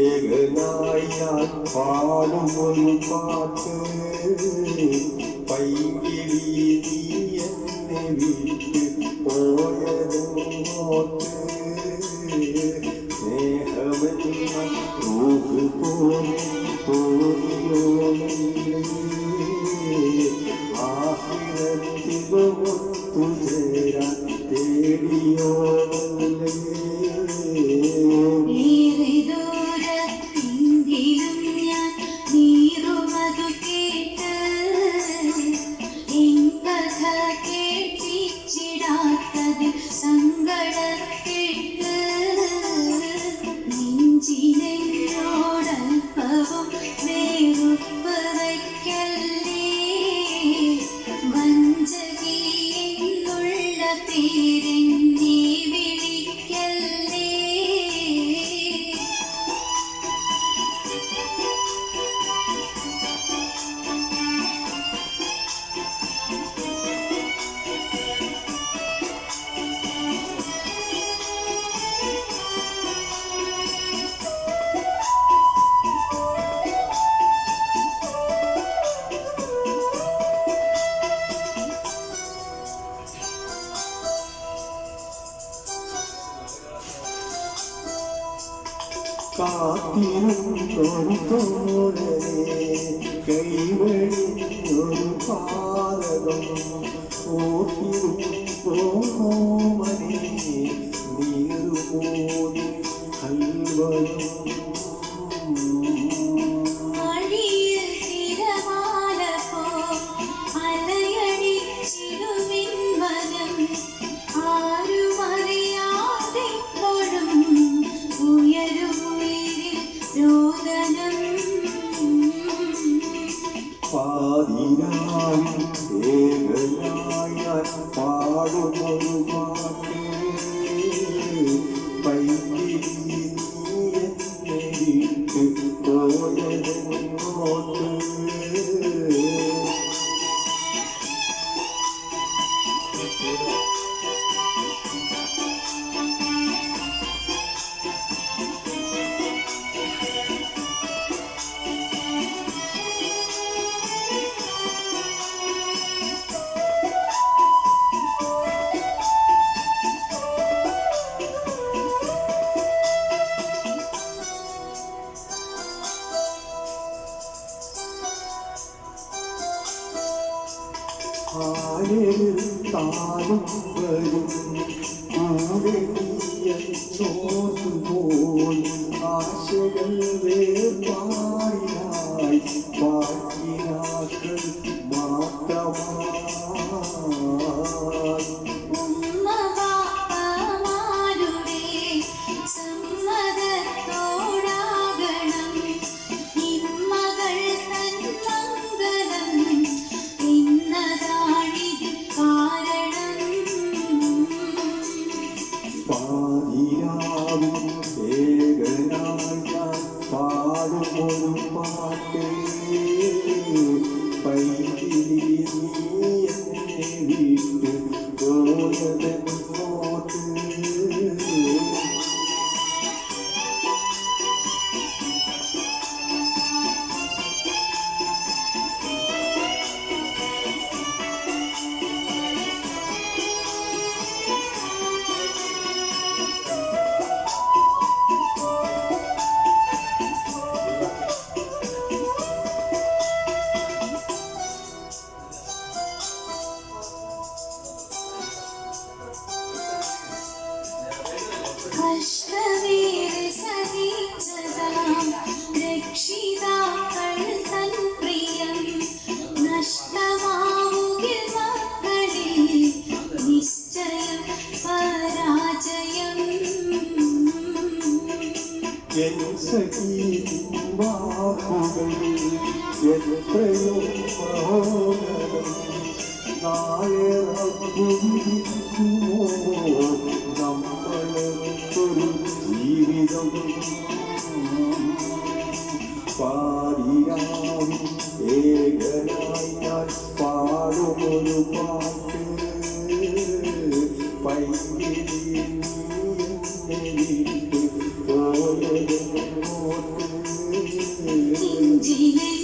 ഏകനായി ഞാൻ പാടുമൊരു പാട്ട് പൈകിളി നീ എന്നെ വിട്ട് പോയതെങ്ങോട്ട് സ്നേഹമെന്ന റൂഹ് പോലെ തോന്നിയോന്നില്ലേ ആഹിരത്തിലൊത്തു ചേരാൻ തേടിയോന്നില്ലേ കാത്തിരുന്നൊരു തോഴനെ കൈവഴിഞ്ഞൊരു പാലകം ഓർത്തിരുപ്പോമനെ നീറുമോനി കൽവരും പാതിരാവിൽ ഏകനായ പാടുമൊരു പാട്ട് പൈകിളി നീ എന്നെ വിട്ട് പോയതെങ്ങോട്ട് ആരെടുത്താലും വരും കൂടെ നീയെന്നോതുപോൽ ആശകൾ വേർപാടിനായി ബാക്കിനാക്കൾ മാത്രമായി പാടുമൊരു പാട്ട് പൈകിളി നീ എന്നെ വിട്ട് പോയതെങ്ങോട്ട് രക്ഷിതാക്കൾ തൻ പ്രിയം നഷ്ടമാവുകിൽ മക്കളിൽ നിശ്ചയം പരാജയം എൻ സഖീതിൻ വാക്കുകളിൽ എത്രയോ മഹോദരം നാളെ റബ്ബുവിരിക്കുമോ നമ്മളൊരു ജീവിതം പാടിയാവും ഏകനായി ഞാൻ പാടുമൊരു പാട്ട് പൈകിളി നീ എന്നെ വിട്ട് പോയത് എന്നെ